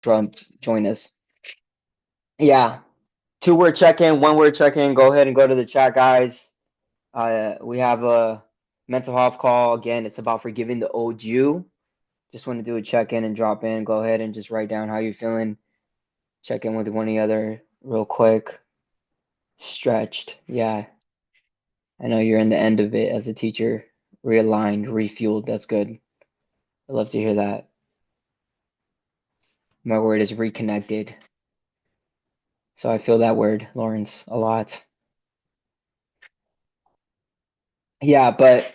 join us. Yeah, two-word check-in, one-word check-in. Go ahead and go to the chat, guys. We have a mental health call again. It's about forgiving the old you. Just want to do a check-in and drop in. Go ahead and just write down how you're feeling. Check in with one another real quick. Stretched. Yeah, I know you're in the end of it as a teacher. Realigned, refueled. That's good. I love to hear that. My word is reconnected. So I feel that word, Lawrence, a lot. Yeah, but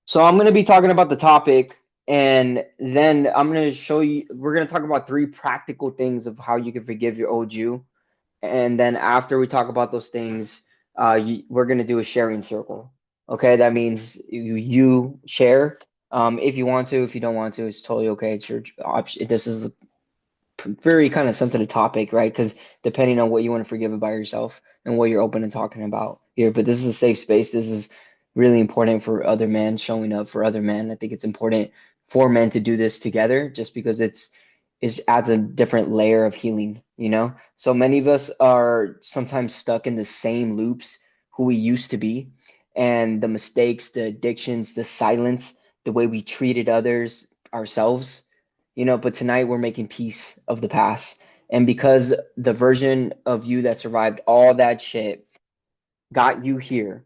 so I'm going to be talking about the topic, and then I'm going to show you, we're going to talk about three practical things of how you can forgive your old you. And then after we talk about those things, we're going to do a sharing circle. Okay, that means you share. If you want to, if you don't want to, it's totally okay. It's your option. This is very kind of sensitive topic, right? Because depending on what you want to forgive about yourself and what you're open and talking about here, but this is a safe space. This is really important for other men, showing up for other men. I think it's important for men to do this together, just because it adds a different layer of healing, you know? So many of us are sometimes stuck in the same loops who we used to be, and the mistakes, the addictions, the silence, the way we treated others, ourselves, but tonight we're making peace of the past. And because the version of you that survived all that shit got you here,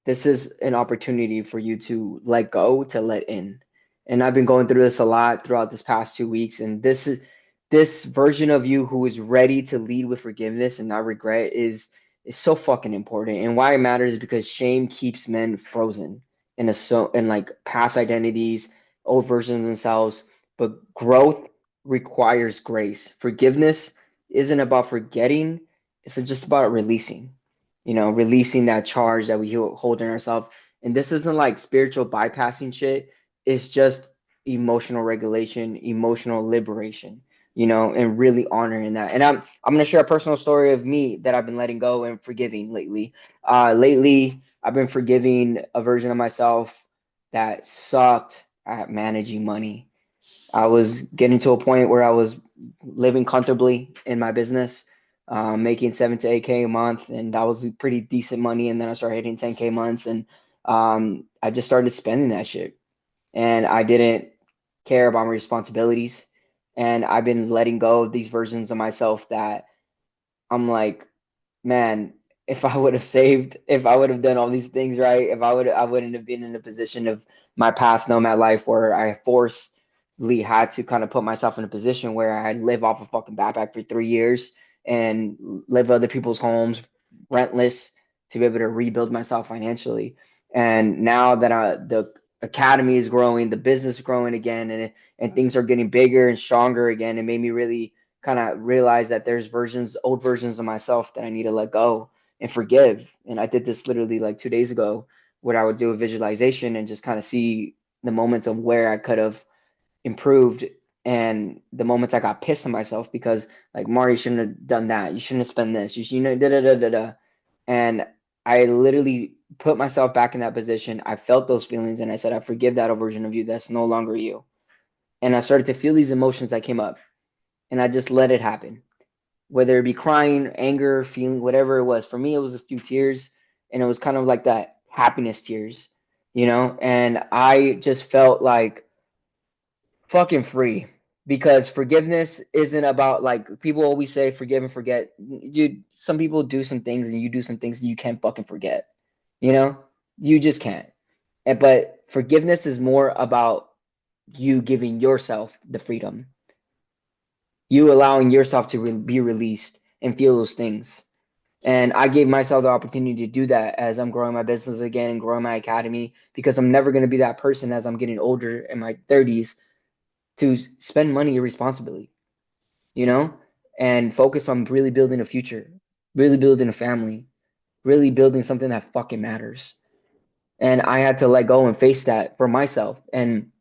this is an opportunity for you to let go, to let in. And I've been going through this a lot throughout this past 2 weeks. And this version of you who is ready to lead with forgiveness and not regret is so fucking important. And why it matters is because shame keeps men frozen in like past identities, old versions of themselves. But growth requires grace. Forgiveness isn't about forgetting, it's just about releasing, releasing that charge that we hold in ourselves. And this isn't like spiritual bypassing shit. It's just emotional regulation, emotional liberation, and really honoring that. And I'm gonna share a personal story of me that I've been letting go and forgiving lately. Lately, I've been forgiving a version of myself that sucked at managing money. I was getting to a point where I was living comfortably in my business, making 7 to 8K a month, and that was pretty decent money. And then I started hitting 10K months, and I just started spending that shit, and I didn't care about my responsibilities. And I've been letting go of these versions of myself that I'm like, man, if I would have saved, if I would have done all these things right, I wouldn't have been in a position of my past nomad life where I forcefully had to kind of put myself in a position where I live off a fucking backpack for 3 years and live other people's homes, rentless, to be able to rebuild myself financially. And now that the academy is growing, the business is growing again, and things are getting bigger and stronger again, it made me really kind of realize that there's old versions of myself that I need to let go and forgive. And I did this literally like 2 days ago, where I would do a visualization and just kind of see the moments of where I could have improved, and the moments I got pissed at myself because, like, Mari, you shouldn't have done that. You shouldn't have spent this. Da da da da da. And I literally put myself back in that position. I felt those feelings, and I said, I forgive that version of you that's no longer you. And I started to feel these emotions that came up, and I just let it happen, whether it be crying, anger, feeling, whatever it was. For me, it was a few tears, and it was kind of like that happiness tears, and I just felt like fucking free, because forgiveness isn't about, like, people always say forgive and forget. Dude, some people do some things and you do some things that you can't fucking forget, you know? You just can't. But forgiveness is more about you giving yourself the freedom, you allowing yourself to be released and feel those things. And I gave myself the opportunity to do that as I'm growing my business again and growing my academy, because I'm never going to be that person as I'm getting older in my 30s to spend money irresponsibly, you know, and focus on really building a future, really building a family, really building something that fucking matters. And I had to let go and face that for myself. And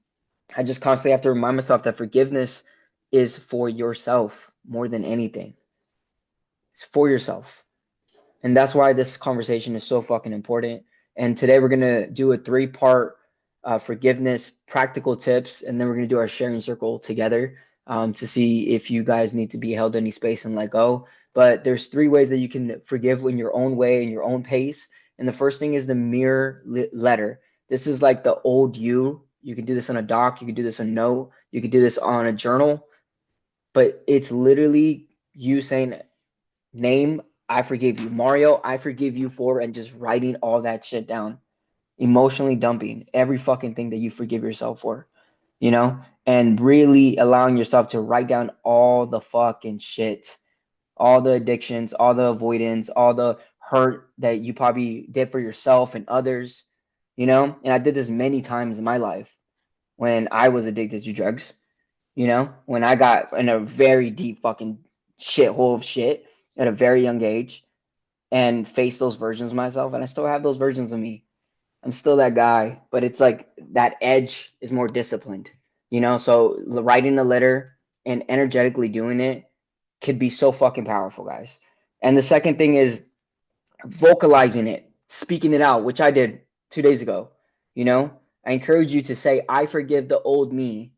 I just constantly have to remind myself that forgiveness is for yourself more than anything. It's for yourself. And that's why this conversation is so fucking important. And today we're going to do a three-part forgiveness practical tips, and then we're going to do our sharing circle together. to see if you guys need to be held any space and let go. But there's three ways that you can forgive in your own way, in your own pace. And the first thing is the mirror letter. This is like the old you. You can do this on a doc, you can do this on a note, you can do this on a journal, but it's literally you saying, name, I forgive you. Mario, I forgive you for, and just writing all that shit down. Emotionally dumping every fucking thing that you forgive yourself for, you know, and really allowing yourself to write down all the fucking shit, all the addictions, all the avoidance, all the hurt that you probably did for yourself and others, you know. And I did this many times in my life when I was addicted to drugs, you know, when I got in a very deep fucking shithole of shit at a very young age and faced those versions of myself. And I still have those versions of me. I'm still that guy, but it's like that edge is more disciplined, you know? So writing a letter and energetically doing it could be so fucking powerful, guys. And the second thing is vocalizing it, speaking it out, which I did 2 days ago, you know? I encourage you to say, I forgive the old me,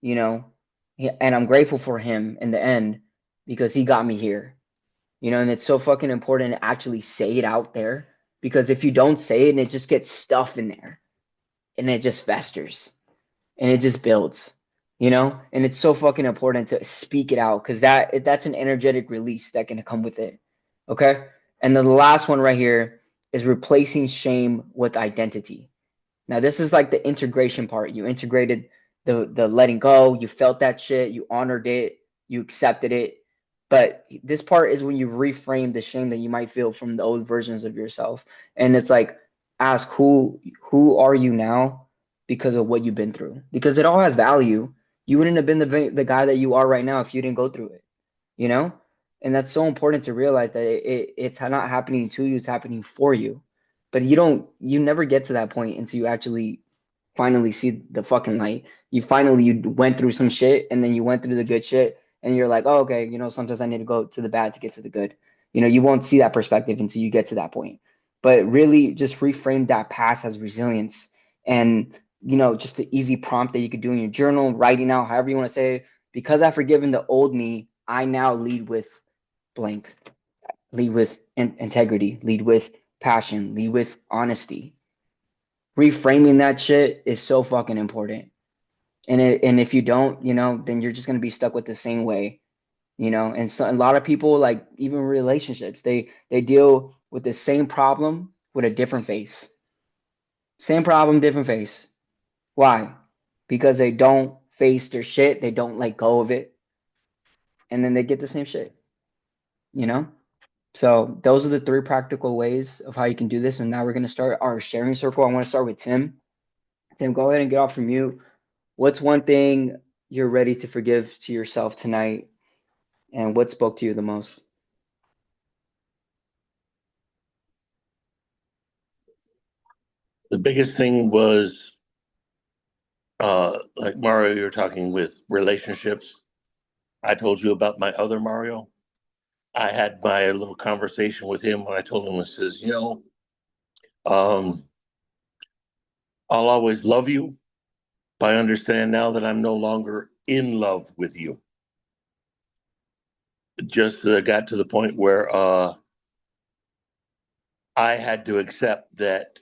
you know, and I'm grateful for him in the end because he got me here, you know, and it's so fucking important to actually say it out there because if you don't say it and it just gets stuff in there and it just festers and it just builds, you know, and it's so fucking important to speak it out because that's an energetic release that can come with it. Okay. And then the last one right here is replacing shame with identity. Now this is like the integration part. You integrated the letting go, you felt that shit, you honored it, you accepted it. But this part is when you reframe the shame that you might feel from the old versions of yourself. And it's like ask who are you now because of what you've been through? Because it all has value. You wouldn't have been the guy that you are right now if you didn't go through it, you know? And that's so important to realize that it's not happening to you, it's happening for you. But you never get to that point until you actually finally see the fucking light. You went through some shit and then you went through the good shit and you're like, oh, okay, you know, sometimes I need to go to the bad to get to the good. You know, you won't see that perspective until you get to that point. But really just reframe that past as resilience and, you know, just an easy prompt that you could do in your journal, writing out, however you want to say it. Because I've forgiven the old me, I now lead with blank, lead with integrity, lead with passion, lead with honesty. Reframing that shit is so fucking important. And if you don't, you know, then you're just gonna be stuck with the same way, you know. And so a lot of people, like even relationships, they deal with the same problem with a different face. Same problem, different face. Why? Because they don't face their shit, they don't let go of it, and then they get the same shit, you know? So those are the three practical ways of how you can do this. And now we're gonna start our sharing circle. I want to start with Tim. Tim, go ahead and get off from mute. What's one thing you're ready to forgive to yourself tonight, and what spoke to you the most? The biggest thing was like Mario, you're talking with relationships. I told you about my other Mario. I had my little conversation with him when I told him, I says, um, I'll always love you, but I understand now that I'm no longer in love with you. Just got to the point where I had to accept that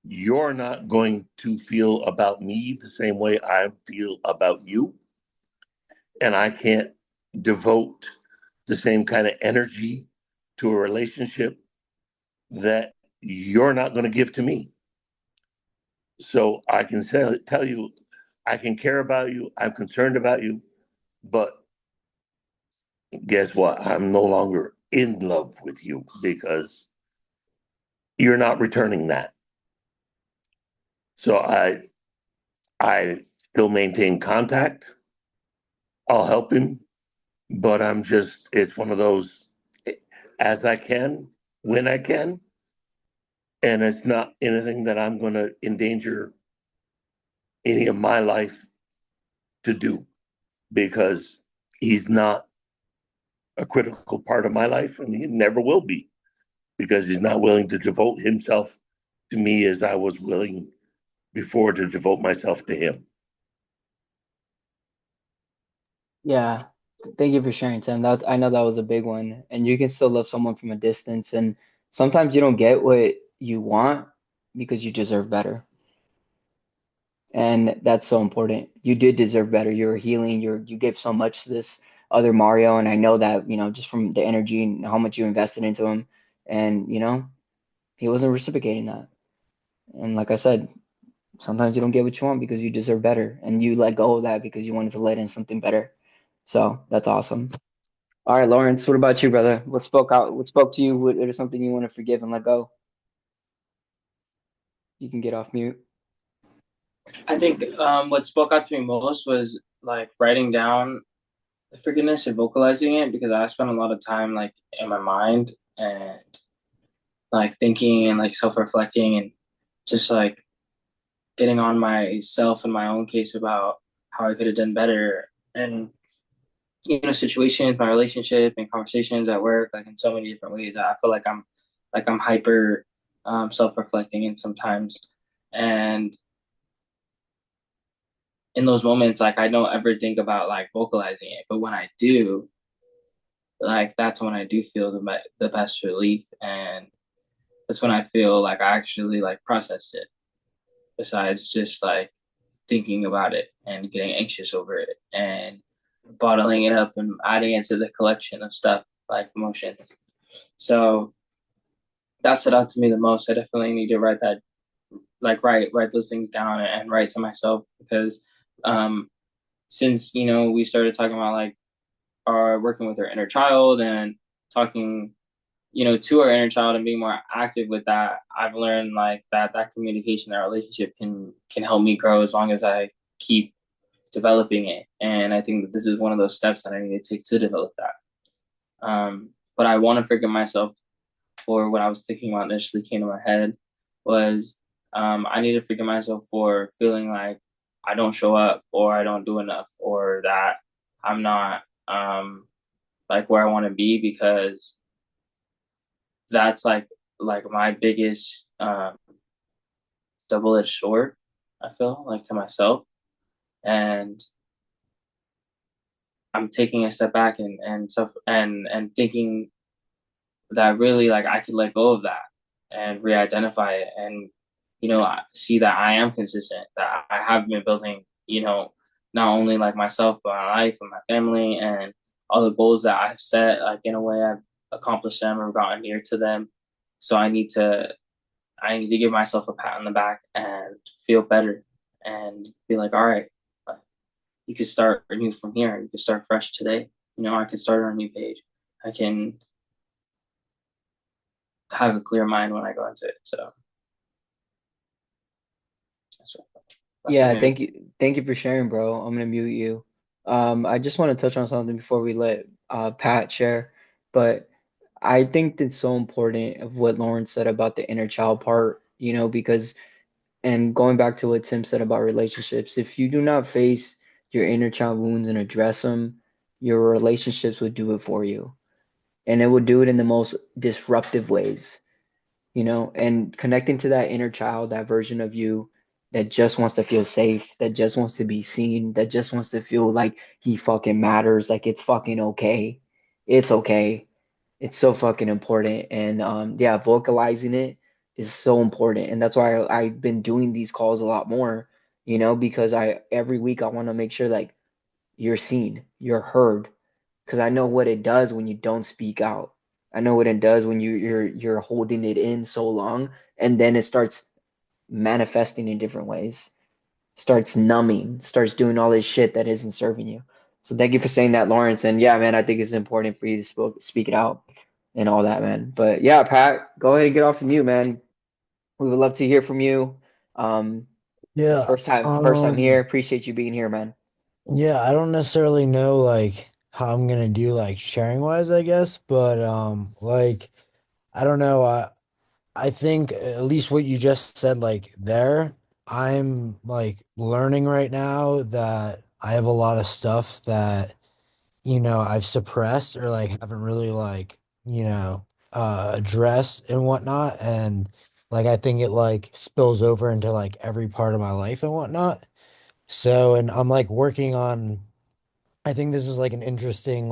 you're not going to feel about me the same way I feel about you. And I can't devote the same kind of energy to a relationship that you're not going to give to me. So I can tell you, I can care about you, I'm concerned about you, but guess what? I'm no longer in love with you because you're not returning that. So I still maintain contact. I'll help him, but it's one of those as I can, when I can, and it's not anything that I'm going to endanger any of my life to do because he's not a critical part of my life and he never will be because he's not willing to devote himself to me as I was willing before to devote myself to him. Yeah. Thank you for sharing, Tim. That I know that was a big one. And you can still love someone from a distance. And sometimes you don't get what you want because you deserve better. And that's so important. You did deserve better. You're healing. You gave so much to this other Mario, and I know that, just from the energy and how much you invested into him. And, he wasn't reciprocating that. And like I said, sometimes you don't get what you want because you deserve better, and you let go of that because you wanted to let in something better. So that's awesome. All right, Lawrence, what about you, brother? What spoke out? What spoke to you? What is something you want to forgive and let go? You can get off mute. I think what spoke out to me most was like writing down the forgiveness and vocalizing it because I spent a lot of time like in my mind and like thinking and like self-reflecting and just like getting on myself and my own case about how I could have done better and situations, my relationship and conversations at work, like in so many different ways. I feel like I'm hyper self-reflecting and sometimes and in those moments, like I don't ever think about like vocalizing it, but when I do, like that's when I do feel the best relief, and that's when I feel like I actually like processed it. Besides just like thinking about it and getting anxious over it and bottling it up and adding it to the collection of stuff like emotions. So that stood out to me the most. I definitely need to write that, like write those things down and write to myself because um, since we started talking about like are working with our inner child and talking to our inner child and being more active with that, I've learned like that communication, that relationship can help me grow as long as I keep developing it. And I think that this is one of those steps that I need to take to develop that. But I want to forgive myself for what I was thinking about initially came to my head was I need to forgive myself for feeling like I don't show up or I don't do enough or that I'm not like where I want to be because that's like my biggest double-edged sword. I feel like to myself, and I'm taking a step back and stuff and thinking that really like I could let go of that and re-identify it and see that I am consistent, that I have been building not only like myself but my life and my family and all the goals that I've set, like in a way I've accomplished them or gotten near to them. So I need to give myself a pat on the back and feel better and be like, all right, you can start anew from here. You can start fresh today. I can start on a new page. I can have a clear mind when I go into it. So that's what, that's for Yeah, me. thank you for sharing, bro. I'm gonna mute you. I just want to touch on something before we let Pat share, but I think it's so important of what Lauren said about the inner child part, because and going back to what Tim said about relationships, if you do not face your inner child wounds and address them, your relationships will do it for you, and it will do it in the most disruptive ways. And connecting to that inner child, that version of you that just wants to feel safe, that just wants to be seen, that just wants to feel like he fucking matters, like it's fucking okay. It's okay. It's so fucking important. And yeah, vocalizing it is so important. And that's why I've been doing these calls a lot more, because I every week I want to make sure like you're seen, you're heard, because I know what it does when you don't speak out. I know what it does when you're holding it in so long, and then it starts manifesting in different ways, starts numbing, starts doing all this shit that isn't serving you. So thank you for saying that, Lawrence. And yeah, man, I think it's important for you to speak it out and all that, man. But yeah, Pat, go ahead and get off from you, man. We would love to hear from you. It's Yeah, first time here. Appreciate you being here, man. yeah, I don't necessarily know like how I'm gonna do like sharing wise, I guess, but like I don't know, I think at least what you just said like there, I'm like learning right now that I have a lot of stuff that I've suppressed or like haven't really like, addressed and whatnot, and like I think it like spills over into like every part of my life and whatnot. So, and I'm like working on I think this is like an interesting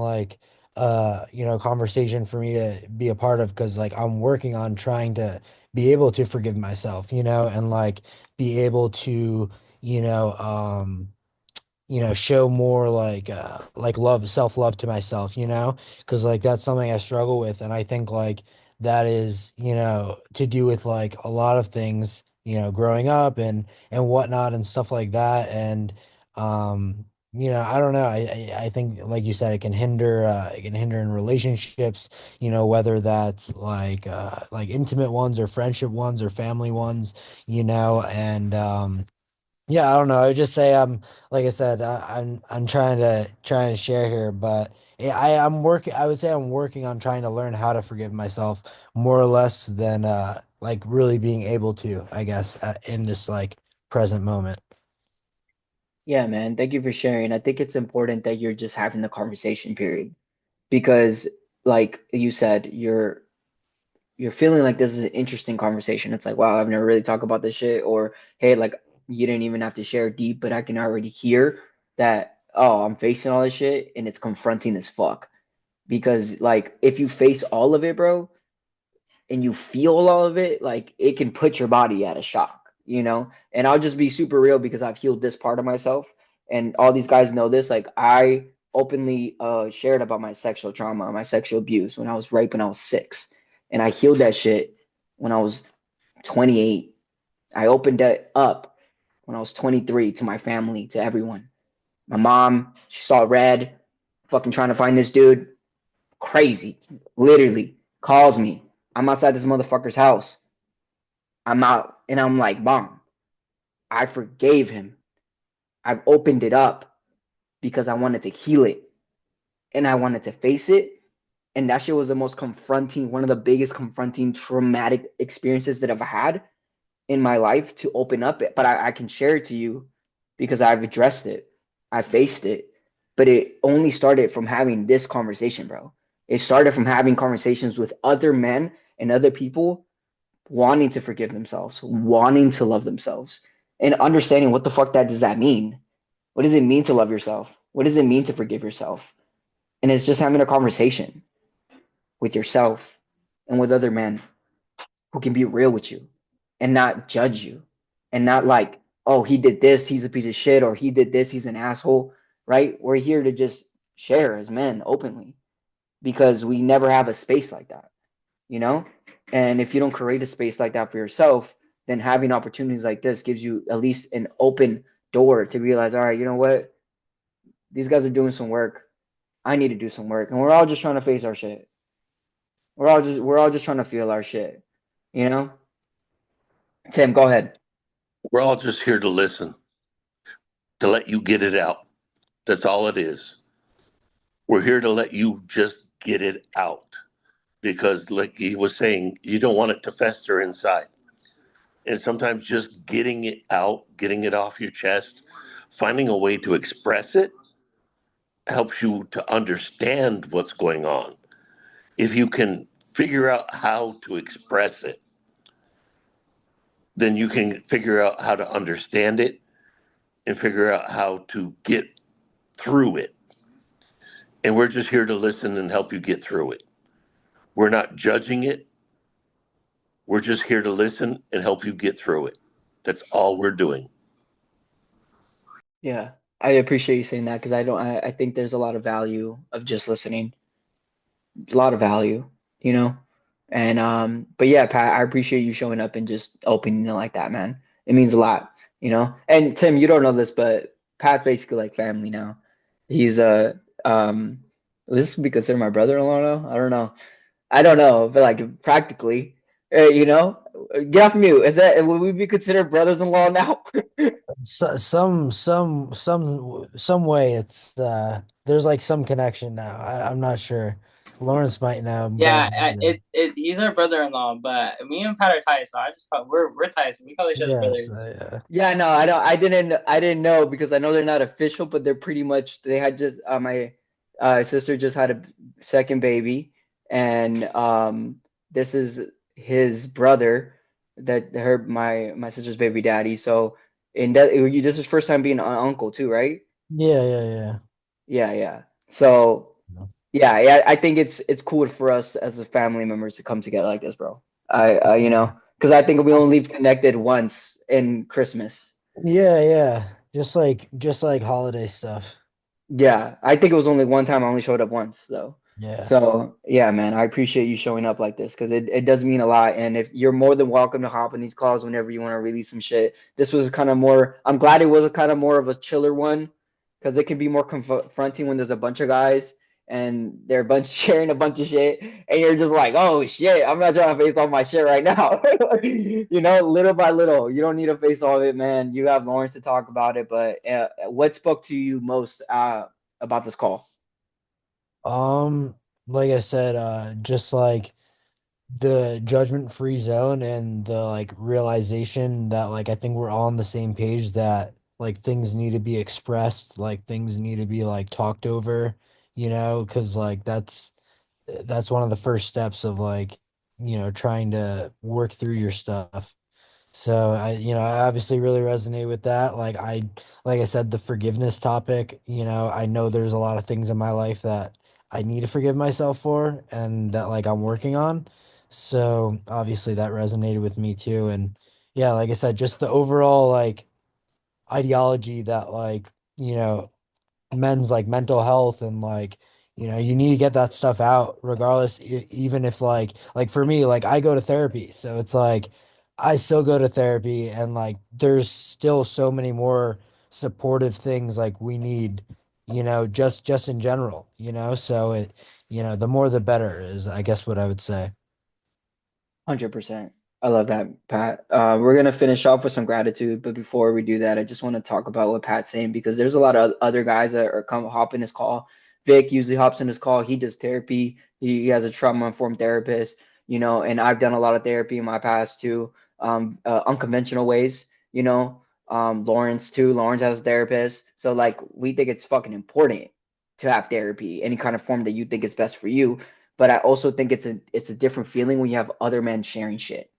conversation for me to be a part of because like I'm working on trying to be able to forgive myself, and like be able to, you know, um show more like love, self-love to myself, because like that's something I struggle with. And I think like that is, to do with like a lot of things, growing up and whatnot and stuff like that. And I don't know. I think like you said, it can hinder in relationships, whether that's like intimate ones or friendship ones or family ones, and yeah, I don't know. I would just say like I said, I'm trying to share here, but yeah, I'm working. I would say I'm working on trying to learn how to forgive myself more or less than like really being able to, I guess, in this like present moment. Yeah, man. Thank you for sharing. I think it's important that you're just having the conversation period because, like you said, you're feeling like this is an interesting conversation. It's like, wow, I've never really talked about this shit, or hey, like you didn't even have to share deep, but I can already hear that. Oh, I'm facing all this shit, and it's confronting as fuck. Because like, if you face all of it, bro, and you feel all of it, like it can put your body at a shock, you know? And I'll just be super real because I've healed this part of myself. And all these guys know this. Like I openly shared about my sexual trauma, my sexual abuse when I was raped when I was 6. And I healed that shit when I was 28. I opened it up when I was 23 to my family, to everyone. My mom, she saw red, fucking trying to find this dude. Crazy. Literally calls me. I'm outside this motherfucker's house. I'm out and I'm like, Mom, I forgave him. I've opened it up because I wanted to heal it and I wanted to face it. And that shit was the most confronting, one of the biggest confronting traumatic experiences that I've had in my life to open up it. But I can share it to you because I've addressed it. I faced it. But it only started from having this conversation, bro. It started from having conversations with other men and other people wanting to forgive themselves, wanting to love themselves, and understanding what the fuck that does that mean? What does it mean to love yourself? What does it mean to forgive yourself? And it's just having a conversation with yourself and with other men who can be real with you and not judge you and not like, oh, he did this, he's a piece of shit, or he did this, he's an asshole, right? We're here to just share as men openly because we never have a space like that, you know? And if you don't create a space like that for yourself, then having opportunities like this gives you at least an open door to realize, all right, you know what? These guys are doing some work. I need to do some work. And we're all just trying to face our shit. We're all just trying to feel our shit. You know? Tim, go ahead. We're all just here to listen, to let you get it out. That's all it is. We're here to let you just get it out because, like he was saying, you don't want it to fester inside. And sometimes just getting it out, getting it off your chest, finding a way to express it helps you to understand what's going on. If you can figure out how to express it, then you can figure out how to understand it and figure out how to get through it. And we're just here to listen and help you get through it. We're not judging it. We're just here to listen and help you get through it. That's all we're doing. Yeah. I appreciate you saying that because I think there's a lot of value of just listening. A lot of value, you know? And but yeah, Pat, I appreciate you showing up and just opening it like that, man. It means a lot, you know? And Tim, you don't know this, but Pat's basically like family now. He's will this be considered my brother-in-law now? I don't know, but like practically, you know, get off mute. Is that would we be considered brothers-in-law now? So, some way it's there's like some connection now. I'm not sure. Lawrence might know better Yeah, than I do. he's our brother-in-law, but me and Pat are tight, so I just call we're tight. So we call each other Yes, brothers. Yeah, no, I don't. I didn't know because I know they're not official, but they're pretty much. They had just my sister just had a second baby, and this is his brother, that her my sister's baby daddy. So, and that this is first time being an uncle too, right? yeah, yeah, yeah. Yeah. So yeah, I think it's cool for us as a family members to come together like this, bro. You know, because I think we only connected once in Christmas. Yeah. Just like holiday stuff. Yeah, I think it was only one time. I only showed up once, though. Yeah. So yeah, man, I appreciate you showing up like this because it does mean a lot. And if you're more than welcome to hop in these calls whenever you want to release some shit. This was kind of more. I'm glad it was a kind of more of a chiller one because it can be more confronting when there's a bunch of guys and they're a bunch sharing a bunch of shit, and you're just like, oh shit, I'm not trying to face all my shit right now. You know, little by little. You don't need to face all of it, man. You have Lawrence to talk about it. But what spoke to you most about this call? Um, like I said, just like the judgment-free zone and the like realization that like I think we're all on the same page that like things need to be expressed, like things need to be like talked over, because like that's one of the first steps of like, trying to work through your stuff. So I obviously really resonate with that. Like I said, the forgiveness topic, I know there's a lot of things in my life that I need to forgive myself for and that like I'm working on. So obviously that resonated with me too. And yeah, like I said, just the overall like ideology that like, men's like mental health and like you need to get that stuff out regardless even if like for me like I go to therapy, so it's like I still go to therapy and like there's still so many more supportive things like we need, just in general, so the more the better is I guess what I would say. 100%. I love that, Pat. We're gonna finish off with some gratitude, but before we do that, I just want to talk about what Pat's saying because there's a lot of other guys that are come hop in this call. Vic usually hops in his call. He does therapy. He has a trauma-informed therapist, you know, and I've done a lot of therapy in my past too, unconventional ways, you know. Lawrence too. Lawrence has a therapist, so like we think it's fucking important to have therapy, any kind of form that you think is best for you, but I also think it's a different feeling when you have other men sharing shit,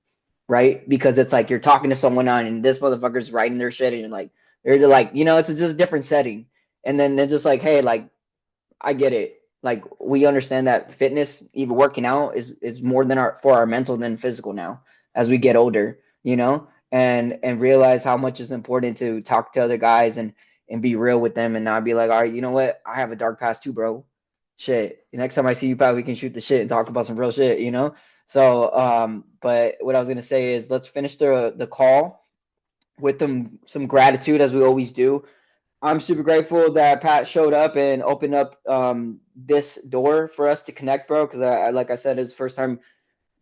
right? Because it's like you're talking to someone on and this motherfucker's writing their shit and you're like they're like, you know, it's just a different setting. And then they're just like, hey, like I get it. Like we understand that fitness, even working out, is more than our for our mental than physical now as we get older, you know, and realize how much is important to talk to other guys and be real with them and not be like, all right, you know what, I have a dark past too, bro. Shit. Next time I see you, Pat, we can shoot the shit and talk about some real shit, you know. So, but what I was gonna say is let's finish the call with some gratitude as we always do. I'm super grateful that Pat showed up and opened up this door for us to connect, bro. Because like I said, it's first time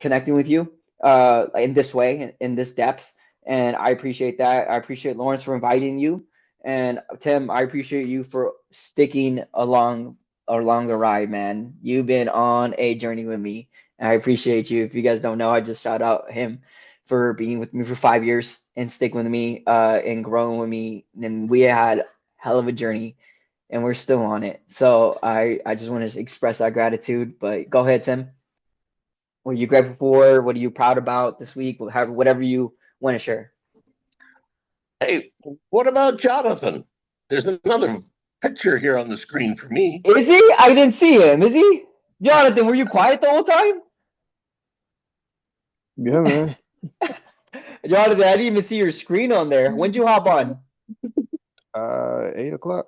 connecting with you in this way, in this depth, and I appreciate that. I appreciate Lawrence for inviting you, and Tim, I appreciate you for sticking along the ride, man. You've been on a journey with me, and I appreciate you. If you guys don't know, I just shout out him for being with me for 5 years and sticking with me and growing with me. And we had hell of a journey and we're still on it. So I just want to express that gratitude. But go ahead, Tim. What are you grateful for? What are you proud about this week? Whatever you want to share. Hey, what about Jonathan? There's another picture here on the screen for me. Is he? I didn't see him. Is he? Jonathan, were you quiet the whole time? Yeah, man. Jonathan, I didn't even see your screen on there. When'd you hop on? 8 o'clock.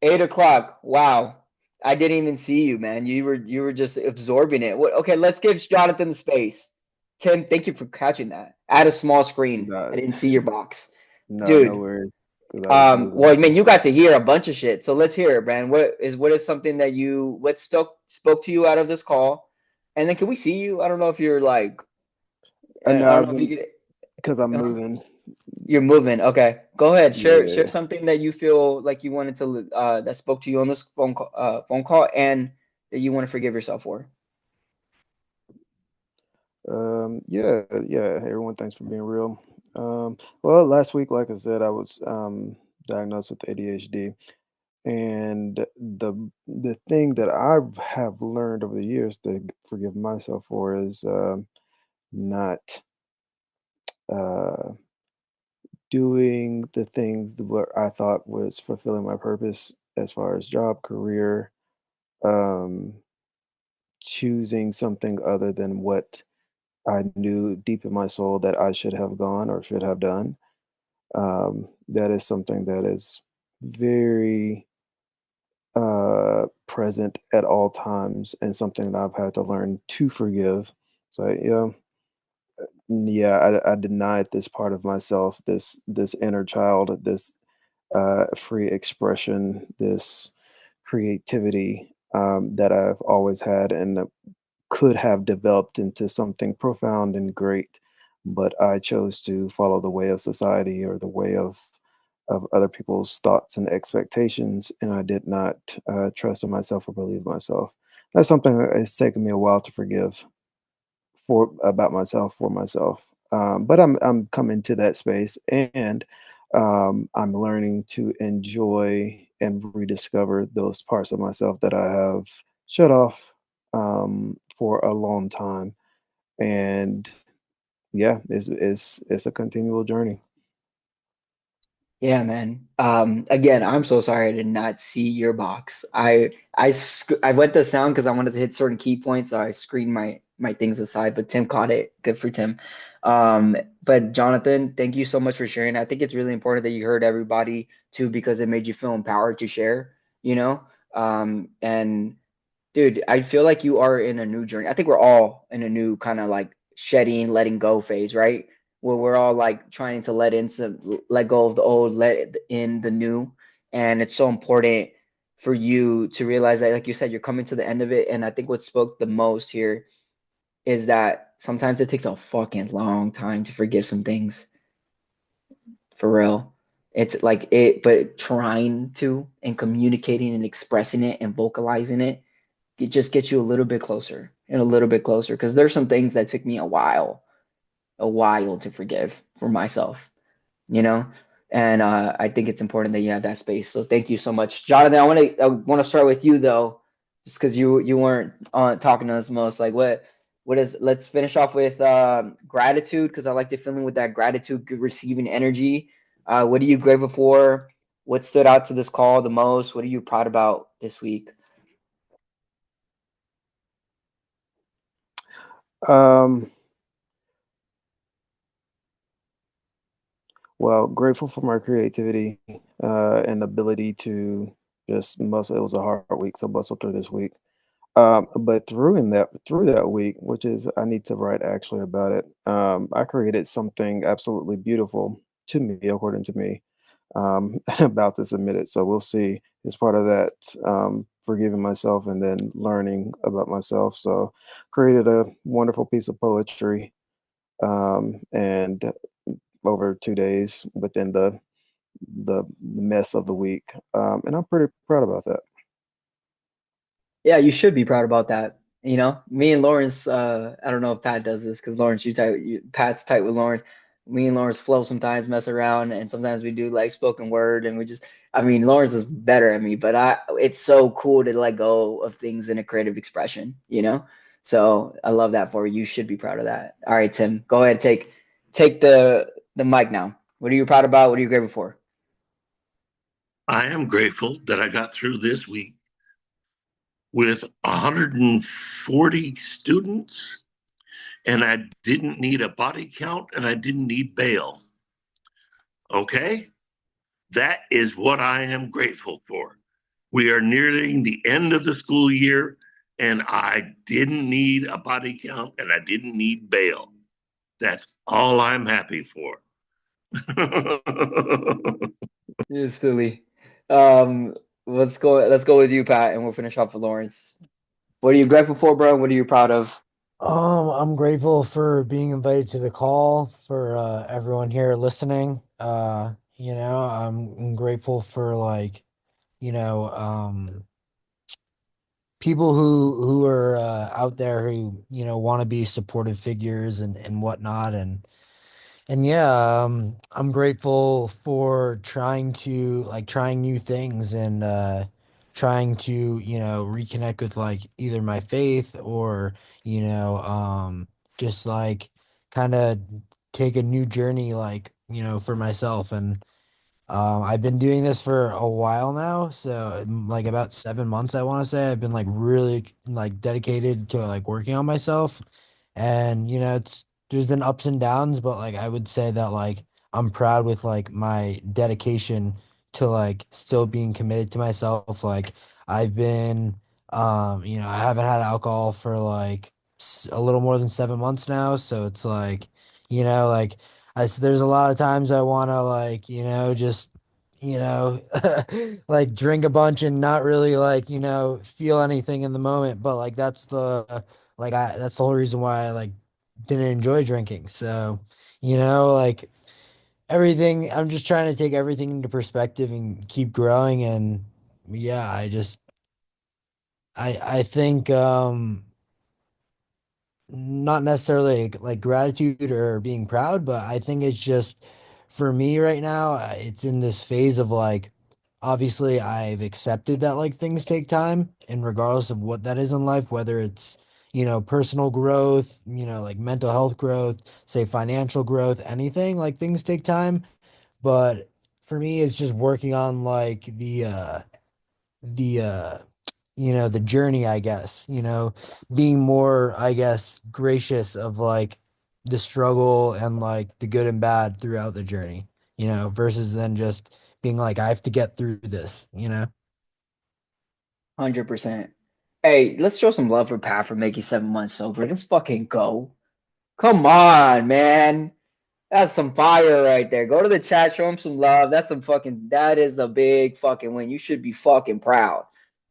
8 o'clock. Wow. I didn't even see you, man. You were just absorbing it. What, okay, let's give Jonathan the space. Tim, thank you for catching that. Add a small screen. I No, didn't see your box. no Dude, worries. Because I was moving well, I mean, around. you got to hear a bunch of shit. So let's hear it, man. What is something that what spoke to you out of this call? And then can we see you? I don't know if you're like I I know don't I've know if you been could because I'm uh, moving. you're moving. Okay. Go ahead. Share Yeah. something that you feel like you wanted to that spoke to you on this phone call and that you want to forgive yourself for. Yeah, yeah. Hey, everyone, thanks for being real. Well, last week, like I said, I was diagnosed with ADHD, and the thing that I have learned over the years to forgive myself for is not uh, doing the things that what I thought was fulfilling my purpose as far as job, career, um, choosing something other than what I knew deep in my soul that I should have gone or should have done. That is something that is very present at all times and something that I've had to learn to forgive. So yeah, I denied this part of myself, this inner child, this free expression, this creativity that I've always had and could have developed into something profound and great, but I chose to follow the way of society or the way of other people's thoughts and expectations, and I did not trust in myself or believe myself. That's something that it's taken me a while to forgive for about myself for myself. But I'm coming to that space, and I'm learning to enjoy and rediscover those parts of myself that I have shut off for a long time. And yeah, it's a continual journey. Yeah, man. Again, I'm so sorry I did not see your box. I went to sound because I wanted to hit certain key points, so I screened my things aside. But Tim caught it. Good for Tim. Um, but Jonathan, thank you so much for sharing. I think it's really important that you heard everybody too because it made you feel empowered to share. You know, and dude, I feel like you are in a new journey. I think we're all in a new kind of like shedding, letting go phase, right? Where we're all like trying to let go of the old, let in the new. And it's so important for you to realize that, like you said, you're coming to the end of it. And I think what spoke the most here is that sometimes it takes a fucking long time to forgive some things for real. It's like but trying to and communicating and expressing it and vocalizing it just gets you a little bit closer and a little bit closer because there's some things that took me a while to forgive for myself, you know. And I think it's important that you have that space. So thank you so much, Jonathan. I want to start with you though, just because you weren't on talking to us most. Like what is? Let's finish off with gratitude because I like to feeling with that gratitude, receiving energy. What are you grateful for? What stood out to this call the most? What are you proud about this week? Um, well, grateful for my creativity and ability to just muscle. It was a hard week, so bustle through this week. But through that week, which is I need to write actually about it. I created something absolutely beautiful to me, according to me. About to submit it, so we'll see. It's part of that forgiving myself and then learning about myself. So, created a wonderful piece of poetry, and over 2 days within the mess of the week, and I'm pretty proud about that. Yeah, you should be proud about that. You know, me and Lawrence, I don't know if Pat does this because Lawrence, Pat's tight with Lawrence. Me and Lawrence flow sometimes, mess around, and sometimes we do like spoken word, and I mean, Lawrence is better at me, but it's so cool to let go of things in a creative expression, you know? So I love that for you. You should be proud of that. All right, Tim, go ahead, take the mic now. What are you proud about? What are you grateful for? I am grateful that I got through this week with 140 students, and I didn't need a body count and I didn't need bail. Okay? That is what I am grateful for. We are nearing the end of the school year, and I didn't need a body count and I didn't need bail. That's all I'm happy for. You're silly. Um, let's go with you, Pat, and we'll finish off with Lawrence. What are you grateful for, bro? What are you proud of? I'm grateful for being invited to the call, for everyone here listening. I'm grateful for like, you know, people who are out there who, want to be supportive figures and whatnot. And yeah, I'm grateful for trying new things and trying to, reconnect with like either my faith or, just like kind of take a new journey like, for myself. And I've been doing this for a while now, so like about 7 months, I want to say. I've been like really like dedicated to like working on myself, and it's there's been ups and downs, but like I would say that like I'm proud with like my dedication to like still being committed to myself. Like I've been, I haven't had alcohol for like a little more than 7 months now, so it's like, like. There's a lot of times I want to like, just, you know, like drink a bunch and not really like, feel anything in the moment. But like that's the whole reason why I like didn't enjoy drinking. So, like everything, I'm just trying to take everything into perspective and keep growing. And yeah, I think, not necessarily like gratitude or being proud, but I think it's just for me right now, it's in this phase of like, obviously, I've accepted that like things take time, and regardless of what that is in life, whether it's, personal growth, like mental health growth, say financial growth, anything, like things take time. But for me, it's just working on like the the journey, I guess, being more, I guess, gracious of like the struggle and like the good and bad throughout the journey, versus then just being like, I have to get through this. 100%. Hey, let's show some love for Pat for making 7 months sober. Let's fucking go. Come on, man. That's some fire right there. Go to the chat, show him some love. That is a big fucking win. You should be fucking proud.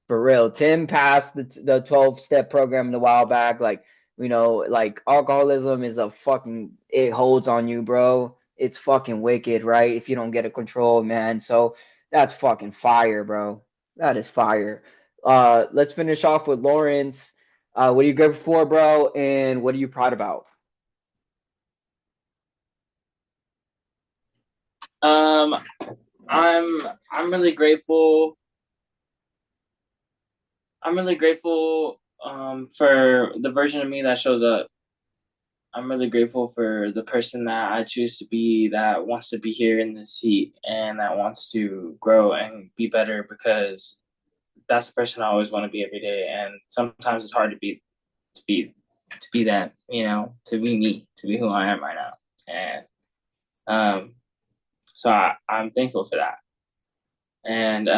For real. Tim passed the 12-step program a while back. Like, like alcoholism is it holds on you, bro. It's fucking wicked, right? If you don't get a control, man. So that's fucking fire, bro. That is fire. Let's finish off with Lawrence. What are you grateful for, bro? And what are you proud about? Um, I'm really grateful. I'm really grateful for the version of me that shows up. I'm really grateful for the person that I choose to be, that wants to be here in this seat and that wants to grow and be better, because that's the person I always want to be every day. And sometimes it's hard to be to be that, to be me, to be who I am right now. And so I'm thankful for that. And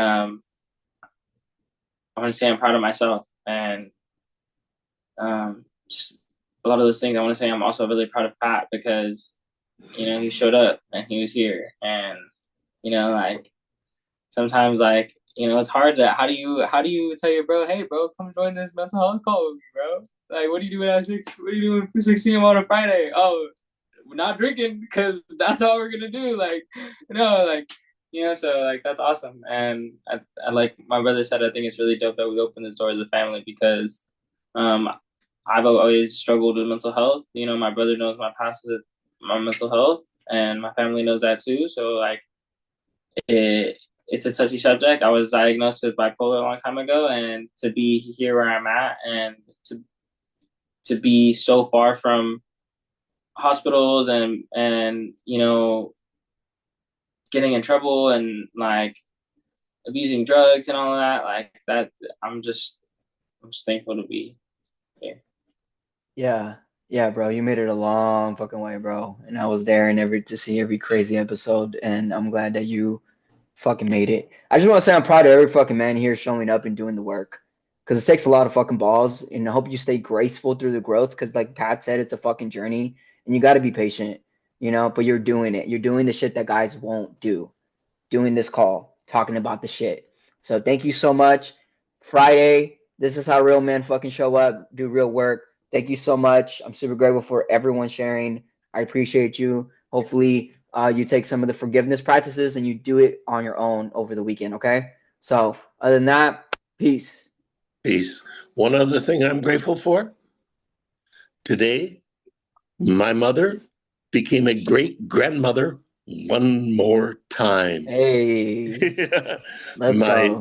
I want to say I'm proud of myself, and just a lot of those things. I want to say I'm also really proud of Pat, because he showed up and he was here. And like sometimes, like, it's hard to, how do you tell your bro, hey bro, come join this mental health call with me, bro? Like, what are you doing at 6? What are you doing at 6 p.m. on a Friday? Oh, we're not drinking, because that's all we're gonna do. Like, like, so like that's awesome. And I like my brother said, I think it's really dope that we open this door as a family, because um I've always struggled with mental health. My brother knows my past with my mental health, and my family knows that too. So like it's a touchy subject. I was diagnosed with bipolar a long time ago, and to be here where I'm at, and to be so far from hospitals, and getting in trouble, and like abusing drugs and all of that, like that, I'm just thankful to be here. Yeah. Yeah, bro. You made it a long fucking way, bro. And I was there and to see every crazy episode, and I'm glad that you fucking made it. I just want to say I'm proud of every fucking man here showing up and doing the work. Because it takes a lot of fucking balls. And I hope you stay graceful through the growth. Because like Pat said, it's a fucking journey. And you gotta be patient, but you're doing it. You're doing the shit that guys won't do, doing this call, talking about the shit. So thank you so much. Friday, this is how real men fucking show up, do real work. Thank you so much. I'm super grateful for everyone sharing. I appreciate you. Hopefully, you take some of the forgiveness practices and you do it on your own over the weekend, okay? So, other than that, peace. Peace. One other thing I'm grateful for today, my mother became a great grandmother one more time. Hey, let's my go.